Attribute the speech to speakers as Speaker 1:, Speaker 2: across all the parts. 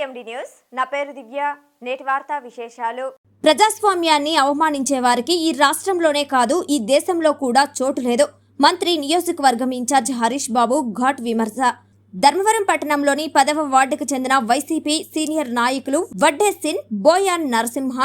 Speaker 1: CMD news నా పేరు దివ్య నేటి వార్తా విశేషాలు
Speaker 2: ప్రజాస్వామ్యాన్ని అవమానించే వారికి ఈ రాష్ట్రంలోనే కాదు ఈ దేశంలో కూడా చోటు లేదు. మంత్రి నియోజకవర్గం ఇన్ఛార్జ్ హరీష్ బాబు ఘాట్ విమర్శ. ధర్మవరం పట్టణంలోని 10వ వార్డుకు చెందిన వైసీపీ సీనియర్ నాయకులు వడ్డే సిన్, బోయాన్ నరసింహ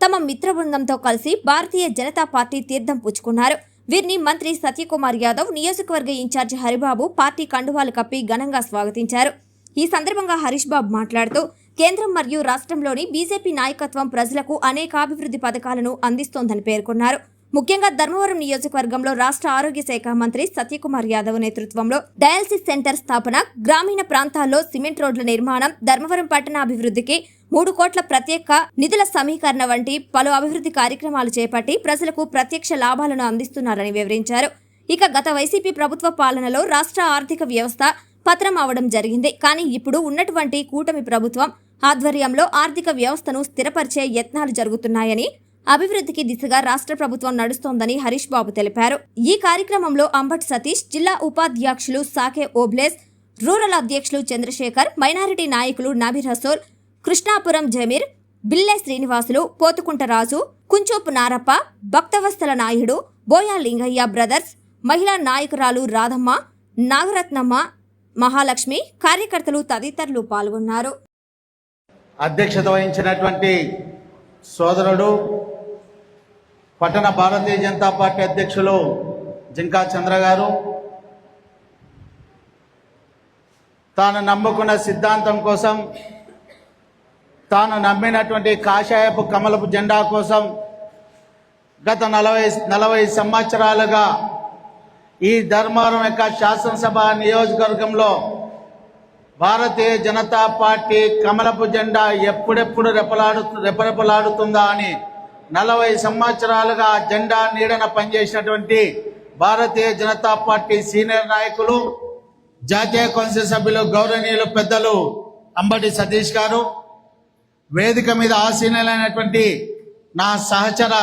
Speaker 2: తమ మిత్ర బృందంతో కలిసి భారతీయ జనతా పార్టీ తీర్థం పుచ్చుకున్నారు. వీరిని మంత్రి సత్యకుమార్ యాదవ్, నియోజకవర్గ ఇన్ఛార్జ్ హరిబాబు పార్టీ కండువాలు కప్పి ఘనంగా స్వాగతించారు. ఈ సందర్భంగా హరీష్ బాబు మాట్లాడుతూ కేంద్రం మరియు రాష్ట్రంలోని బీజేపీ నాయకత్వం ప్రజలకు అనేక అభివృద్ధి పథకాలను అందిస్తోందని పేర్కొన్నారు. ముఖ్యంగా ధర్మవరం నియోజకవర్గంలో రాష్ట్ర ఆరోగ్య శాఖ మంత్రి సత్యకుమార్ యాదవ్ నేతృత్వంలో డయాలసిస్ సెంటర్ స్థాపన, గ్రామీణ ప్రాంతాల్లో సిమెంట్ రోడ్ల నిర్మాణం, ధర్మవరం పట్టణ అభివృద్ధికి 3 కోట్ల ప్రత్యేక నిధుల సమీకరణ వంటి పలు అభివృద్ధి కార్యక్రమాలు చేపట్టి ప్రజలకు ప్రత్యక్ష లాభాలను అందిస్తున్నారని వివరించారు. ఇక గత వైసీపీ ప్రభుత్వ పాలనలో రాష్ట్ర ఆర్థిక వ్యవస్థ పతనం అవడం జరిగింది. కానీ ఇప్పుడు ఉన్నటువంటి కూటమి ప్రభుత్వం ఆధ్వర్యంలో ఆర్థిక వ్యవస్థను స్థిరపరిచే యత్నాలు జరుగుతున్నాయని, అభివృద్ధికి దిశగా రాష్ట్ర ప్రభుత్వం నడుస్తోందని హరీష్ బాబు తెలిపారు. ఈ కార్యక్రమంలో అంబట్ సతీష్, జిల్లా ఉపాధ్యక్షులు సాకే ఓబ్లేస్, రూరల్ అధ్యక్షులు చంద్రశేఖర్, మైనారిటీ నాయకులు నబీర్ రసూల్, కృష్ణాపురం జమీర్, బిల్లె శ్రీనివాసులు, పోతుకుంట రాజు, కుంచోపు నారప్ప, భక్తవస్తల నాయుడు, బోయా లింగయ్య బ్రదర్స్, మహిళా నాయకురాలు రాధమ్మ, నాగరత్నమ్మ, మహాలక్ష్మి, కార్యకర్తలు తదితరులు పాల్గొన్నారు.
Speaker 3: అధ్యక్షత వహించినటువంటి సోదరుడు పట్టణ భారతీయ జనతా పార్టీ అధ్యక్షులు జింకా చంద్ర గారు, తాను నమ్ముకున్న సిద్ధాంతం కోసం, తాను నమ్మినటువంటి కాషాయపు కమలపు జెండా కోసం గత 40 సంవత్సరాలుగా ఈ ధర్మవరం యొక్క శాసనసభ నియోజకవర్గంలో భారతీయ జనతా పార్టీ కమలపు జెండా ఎప్పుడెప్పుడు రెపరెపలాడుతుందా అని 40 సంవత్సరాలుగా జెండా నీడన పనిచేసినటువంటి భారతీయ జనతా పార్టీ సీనియర్ నాయకులు, జాతీయ కౌన్సిల్ సభ్యులు, గౌరవనీయులు పెద్దలు అంబటి సతీష్ గారు, వేదిక మీద ఆసీనులైనటువంటి నా సహచర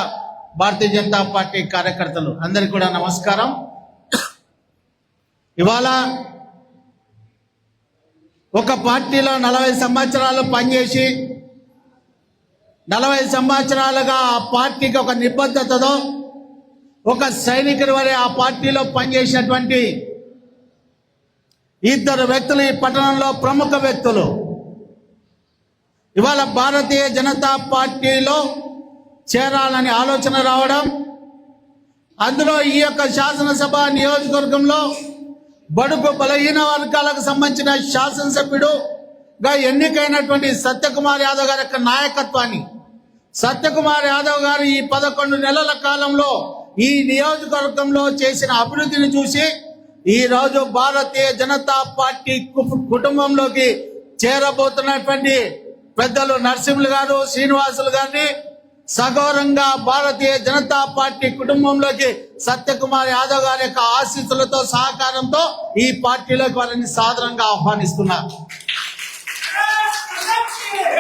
Speaker 3: భారతీయ జనతా పార్టీ కార్యకర్తలు అందరికీ కూడా నమస్కారం. ఇవాళ ఒక పార్టీలో 40 సంవత్సరాలు పనిచేసి 40 సంవత్సరాలుగా ఆ పార్టీకి ఒక నిబద్ధతతో ఒక సైనికుడి వలె ఆ పార్టీలో పనిచేసినటువంటి 2 వ్యక్తులు ఈ పట్టణంలో ప్రముఖ వ్యక్తులు ఇవాళ భారతీయ జనతా పార్టీలో చేరాలని ఆలోచన రావడం, అందులో ఈ యొక్క శాసనసభ నియోజకవర్గంలో బడుగు బలహీన వర్గాలకు సంబంధించిన శాసనసభ్యుడుగా ఎన్నికైనటువంటి సత్యకుమార్ యాదవ్ గారి యొక్క నాయకత్వాన్ని, సత్యకుమార్ యాదవ్ గారు ఈ 11 నెలల కాలంలో ఈ నియోజకవర్గంలో చేసిన అభివృద్ధిని చూసి ఈ రోజు భారతీయ జనతా పార్టీ కుటుంబంలోకి చేరబోతున్నటువంటి పెద్దలు నరసింహులు గారు, శ్రీనివాసులు గారిని సగౌరవంగా భారతీయ జనతా పార్టీ కుటుంబంలోకి సత్యకుమార్ యాదవ్ గారి యొక్క ఆశీస్సులతో, సహకారంతో ఈ పార్టీలోకి వారిని సాదరంగా ఆహ్వానిస్తున్నారు.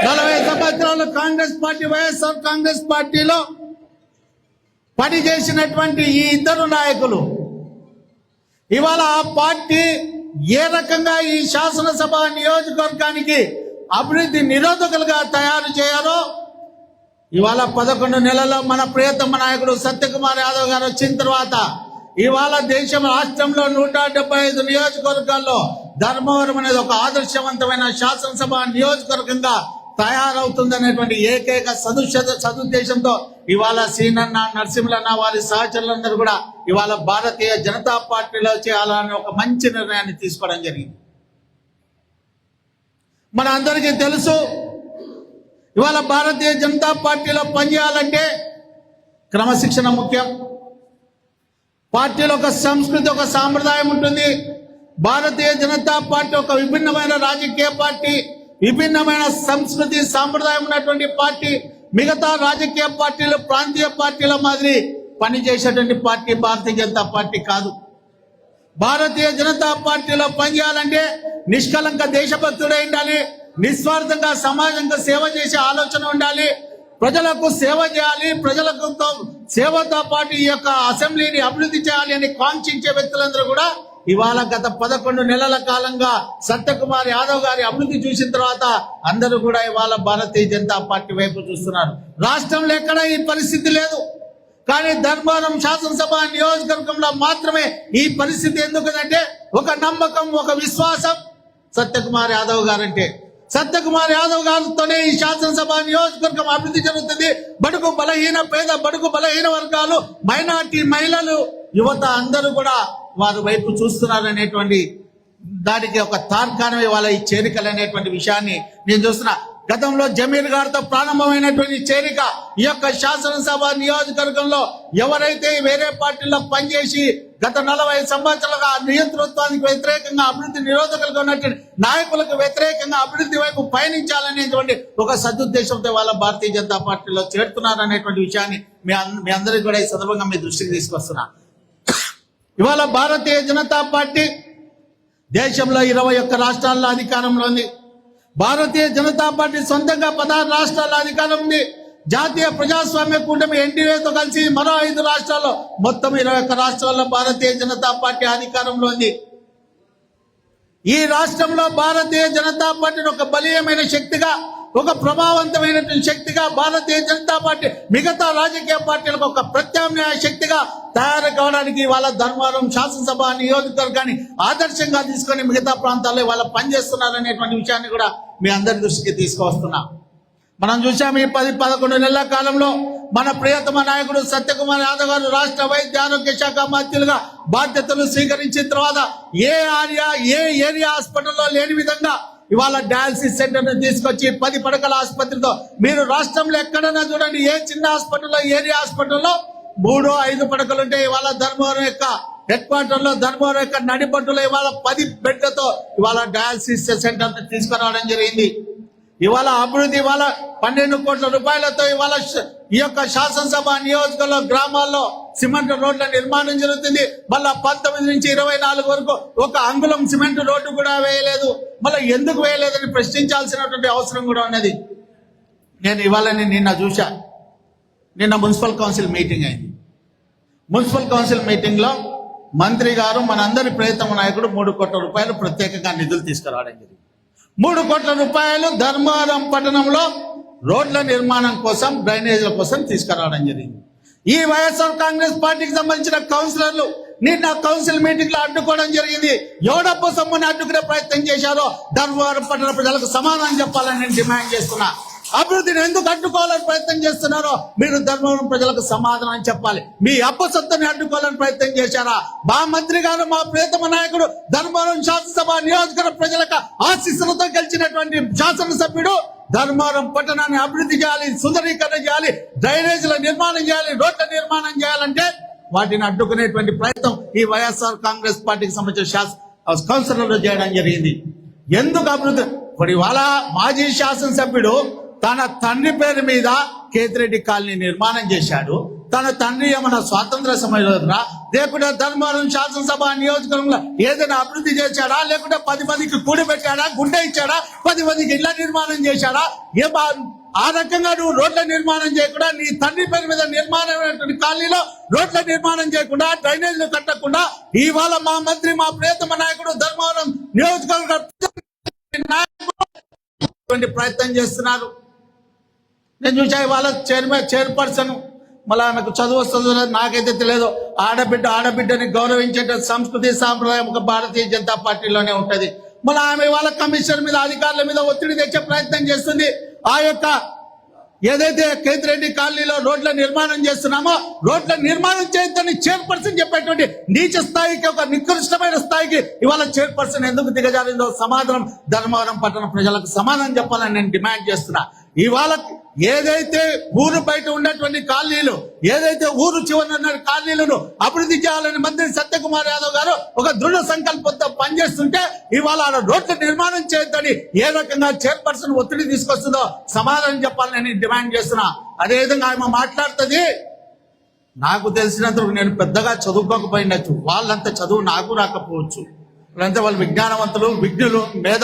Speaker 3: 40 సంవత్సరాలు కాంగ్రెస్ పార్టీ, వైఎస్ఆర్ కాంగ్రెస్ పార్టీలో పనిచేసినటువంటి ఈ 2 నాయకులు ఇవాళ ఆ పార్టీ ఏ రకంగా ఈ శాసనసభ నియోజకవర్గానికి అభివృద్ధి నిరోధకులుగా తయారు చేయాలో ఇవాళ 11 నెలల్లో మన ప్రియతమ నాయకుడు సత్యకుమార్ యాదవ్ గారు వచ్చిన తర్వాత ఇవాళ దేశం రాష్ట్రంలో 175 నియోజకవర్గాల్లో ధర్మవరం అనేది ఒక ఆదర్శవంతమైన శాసనసభ నియోజకవర్గంగా తయారవుతుందనేటువంటి ఏకైక సదుద్దేశంతో ఇవాళ సీనన్న, నరసింహులన్న, వారి సహచరులందరూ కూడా ఇవాళ భారతీయ జనతా పార్టీలో చేయాలని ఒక మంచి నిర్ణయాన్ని తీసుకోవడం జరిగింది. మన అందరికీ తెలుసు, ఇవాళ భారతీయ జనతా పార్టీలో పనిచేయాలంటే క్రమశిక్షణ ముఖ్యం. పార్టీలో ఒక సంస్కృతి, ఒక సాంప్రదాయం ఉంటుంది. భారతీయ జనతా పార్టీ ఒక విభిన్నమైన రాజకీయ పార్టీ, విభిన్నమైన సంస్కృతి సాంప్రదాయం ఉన్నటువంటి పార్టీ. మిగతా రాజకీయ పార్టీలు, ప్రాంతీయ పార్టీల మాదిరి పనిచేసేటువంటి పార్టీ భారతీయ జనతా పార్టీ కాదు. భారతీయ జనతా పార్టీలో పనిచేయాలంటే నిష్కలంక దేశభక్తుడై ఉండాలి, నిస్వార్థంగా సమాజంగా సేవ చేసే ఆలోచన ఉండాలి, ప్రజలకు సేవ చేయాలి, ప్రజలకు సేవతో పాటు ఈ యొక్క అసెంబ్లీని అభివృద్ధి చేయాలి అని కాంక్షించే వ్యక్తులందరూ కూడా ఇవాళ గత 11 నెలల కాలంగా సత్యకుమార్ యాదవ్ గారి అభివృద్ధి చూసిన తర్వాత అందరూ కూడా ఇవాళ భారతీయ జనతా పార్టీ వైపు చూస్తున్నారు. రాష్ట్రంలో ఎక్కడ ఈ పరిస్థితి లేదు, కానీ ధర్మవరం శాసనసభ నియోజకవర్గంలో మాత్రమే ఈ పరిస్థితి. ఎందుకంటే ఒక నమ్మకం, ఒక విశ్వాసం సత్యకుమార్ యాదవ్ గారంటే. సత్యకుమార్ యాదవ్ గారితోనే ఈ శాసనసభ నియోజకవర్గం అభివృద్ధి జరుగుతుంది. బడుగు బలహీన పేద బడుగు బలహీన వర్గాలు, మైనార్టీ మహిళలు, యువత అందరూ కూడా వారి వైపు చూస్తున్నారు అనేటువంటి దానికి ఒక తార్కాణం ఇవాళ ఈ చేరికలు అనేటువంటి విషయాన్ని నేను చూస్తున్నా. గతంలో జమీర్ గారితో ప్రారంభమైనటువంటి చేరిక ఈ యొక్క శాసనసభ నియోజకవర్గంలో ఎవరైతే వేరే పార్టీలో పనిచేసి గత 40 సంవత్సరాలుగా నియంతృత్వానికి వ్యతిరేకంగా అభివృద్ధి నిరోధకులుగా ఉన్నటువంటి నాయకులకు వ్యతిరేకంగా అభివృద్ధి వైపు పయనించాలనేటువంటి ఒక సదుద్దేశంతో వాళ్ళ భారతీయ జనతా పార్టీలో చేరుతున్నారు అనేటువంటి విషయాన్ని మీ అందరికీ కూడా ఈ సందర్భంగా మీ దృష్టికి తీసుకొస్తున్నా. ఇవాళ భారతీయ జనతా పార్టీ దేశంలో 21 రాష్ట్రాల్లో అధికారంలో ఉంది. భారతీయ జనతా పార్టీ సొంతంగా 16 రాష్ట్రాల్లో అధికారం ఉంది. జాతీయ ప్రజాస్వామ్య కూటమి ఎన్డీఏతో కలిసి మరో 5 రాష్ట్రాల్లో మొత్తం 21 రాష్ట్రాల్లో భారతీయ జనతా పార్టీ అధికారంలో ఉంది. ఈ రాష్ట్రంలో భారతీయ జనతా పార్టీని ఒక బలీయమైన శక్తిగా, ఒక ప్రభావవంతమైనటువంటి శక్తిగా భారతీయ జనతా పార్టీ మిగతా రాజకీయ పార్టీలకు ఒక ప్రత్యామ్నాయ శక్తిగా తయారు కావడానికి వాళ్ళ ధర్మవరం శాసనసభ నియోజకవర్గాన్ని ఆదర్శంగా తీసుకొని మిగతా ప్రాంతాల్లో వాళ్ళ పనిచేస్తున్నారు అనేటువంటి విషయాన్ని కూడా మీ అందరి దృష్టికి తీసుకువస్తున్నా. మనం చూసాము ఈ 10-11 నెలల కాలంలో మన ప్రియతమ నాయకుడు సత్యకుమార్ యాదవ్ గారు రాష్ట్ర వైద్య ఆరోగ్య శాఖ మంత్రులుగా బాధ్యతలు స్వీకరించిన తర్వాత ఏ ఏరియా హాస్పిటల్లో లేని విధంగా ఇవాళ డయాలసిస్ సెంటర్ ను తీసుకొచ్చి 10 పడకల ఆసుపత్రితో మీరు రాష్ట్రంలో ఎక్కడైనా చూడండి, ఏ చిన్న హాస్పిటల్లో ఏరియా హాస్పిటల్లో 3-5 పడకలు ఉంటే ఇవాళ ధర్మవరం యొక్క హెడ్ క్వార్టర్ లో ధర్మవరం యొక్క నడిపట్టులో ఇవాళ 10 బెడ్లతో ఇవాళ డయాలసిస్ సెంటర్ ను తీసుకురావడం జరిగింది. ఇవాళ అభివృద్ధి ఇవాళ 12 కోట్ల రూపాయలతో ఇవాళ ఈ యొక్క శాసనసభ నియోజకవర్గంలో గ్రామాల్లో సిమెంట్ రోడ్ల నిర్మాణం జరుగుతుంది. మళ్ళా 19 నుంచి 24 వరకు ఒక అంగుళం సిమెంట్ రోడ్డు కూడా వేయలేదు. మళ్ళీ ఎందుకు వేయలేదని ప్రశ్నించాల్సినటువంటి అవసరం కూడా ఉన్నది. నేను ఇవాళ నిన్న చూశా, నిన్న మున్సిపల్ కౌన్సిల్ మీటింగ్ అయింది. మున్సిపల్ కౌన్సిల్ మీటింగ్ లో మంత్రి గారు మనందరి ప్రియతమ నాయకుడు 3 కోట్ల రూపాయలు ప్రత్యేకంగా నిధులు తీసుకురావడం జరిగింది. 3 కోట్ల రూపాయలు ధర్మవరం పట్టణంలో రోడ్ల నిర్మాణం కోసం, డ్రైనేజీల కోసం తీసుకురావడం జరిగింది. ఈ వైఎస్ఆర్ కాంగ్రెస్ పార్టీకి సంబంధించిన కౌన్సిలర్లు నిన్న కౌన్సిల్ మీటింగ్ లో అడ్డుకోవడం జరిగింది. ఎవడప్ప సొమ్ముని అడ్డుకునే ప్రయత్నం చేశారో ధర్మవరం పట్టణ ప్రజలకు సమాధానం చెప్పాలని నేను డిమాండ్ చేస్తున్నా. అభివృద్ధిని ఎందుకు అడ్డుకోవాలని ప్రయత్నం చేస్తున్నారో మీరు ధర్మవరం ప్రజలకు సమాధానం చెప్పాలి. మీ అప్పసొత్తుని అడ్డుకోవాలని ప్రయత్నం చేశారా? మా మంత్రి గారు, మా ప్రియతమ నాయకుడు, ధర్మవరం శాసనసభ నియోజకవర్గ ప్రజలకు ఆశీస్సులతో గెలిచినటువంటి శాసనసభ్యుడు ధర్మవరం పట్టణాన్ని అభివృద్ధి చేయాలి, సుందరీకరణ చేయాలి, డ్రైనేజీల నిర్మాణం చేయాలి, రోడ్ల నిర్మాణం చేయాలంటే వాటిని అడ్డుకునేటువంటి ప్రయత్నం ఈ వైఎస్ఆర్ కాంగ్రెస్ పార్టీకి సంబంధించిన కౌన్సిలర్లు చేయడం జరిగింది. ఎందుకు అభివృద్ధి? ఇప్పుడు ఇవాళ మాజీ శాసనసభ్యుడు తన తండ్రి పేరు మీద కేతిరెడ్డి కాలనీ నిర్మాణం చేశాడు. తన తండ్రి ఏమన్నా స్వాతంత్ర సమయంలో లేకుంటే ధర్మవరం శాసనసభ నియోజకవర్గంలో ఏదైనా అభివృద్ధి చేశాడా? లేకుంటే 10 మందికి కూడి పెట్టాడా? గుండె ఇచ్చాడా? 10 మందికి ఇళ్ల నిర్మాణం చేశాడా? ఆ రకంగా నువ్వు రోడ్ల నిర్మాణం చేయకుండా, నీ తండ్రి పేరు మీద నిర్మాణమైనటువంటి కాలనీలో రోడ్ల నిర్మాణం చేయకుండా, డ్రైనేజీలు కట్టకుండా ఇవాళ మా మంత్రి, మా ప్రియతమ నాయకుడు ధర్మవరం నియోజకవర్గ ప్రయత్నం చేస్తున్నారు. నేను చూసా ఇవాళ చైర్పర్సన్, మళ్ళీ ఆమెకు చదువు వస్తుందో నాకైతే తెలియదు. ఆడబిడ్డని గౌరవించే సంస్కృతి సాంప్రదాయం ఒక భారతీయ జనతా పార్టీలోనే ఉంటది. మళ్ళీ ఆమె ఇవాళ కమిషనర్ మీద, అధికారుల మీద ఒత్తిడి తెచ్చే ప్రయత్నం చేస్తుంది. ఆ యొక్క ఏదైతే కేతిరెడ్డి కాలనీలో రోడ్ల నిర్మాణం చేస్తున్నామో రోడ్ల నిర్మాణం చేయొద్దని చైర్పర్సన్ చెప్పేటువంటి నీచ స్థాయికి, ఒక నికృష్టమైన స్థాయికి ఇవాళ చైర్పర్సన్ ఎందుకు దిగజారిందో సమాధానం ధర్మవరం పట్టణ ప్రజలకు సమాధానం చెప్పాలని నేను డిమాండ్ చేస్తున్నా. ఇవాళ ఏదైతే ఊరు బయట ఉన్నటువంటి కాలనీలు, ఏదైతే ఊరు చివరన కాలనీలను అభివృద్ధి చేయాలని మంత్రి సత్యకుమార్ యాదవ్ గారు ఒక దృఢ సంకల్పంతో పనిచేస్తుంటే ఇవాళ రోడ్ల నిర్మాణం చేయొద్దని ఏ రకంగా చైర్పర్సన్ ఒత్తిడి తీసుకొస్తుందో సమాధానం చెప్పాలని నేను డిమాండ్ చేస్తున్నా. అదేవిధంగా ఆమె మాట్లాడుతుంది, నాకు తెలిసినందుకు నేను పెద్దగా చదువుకోకపోయినట్టు, వాళ్ళంత చదువు నాకు రాకపోవచ్చు, వాళ్ళంతా వాళ్ళు విజ్ఞానవంతులు, విజ్ఞులు, మేధ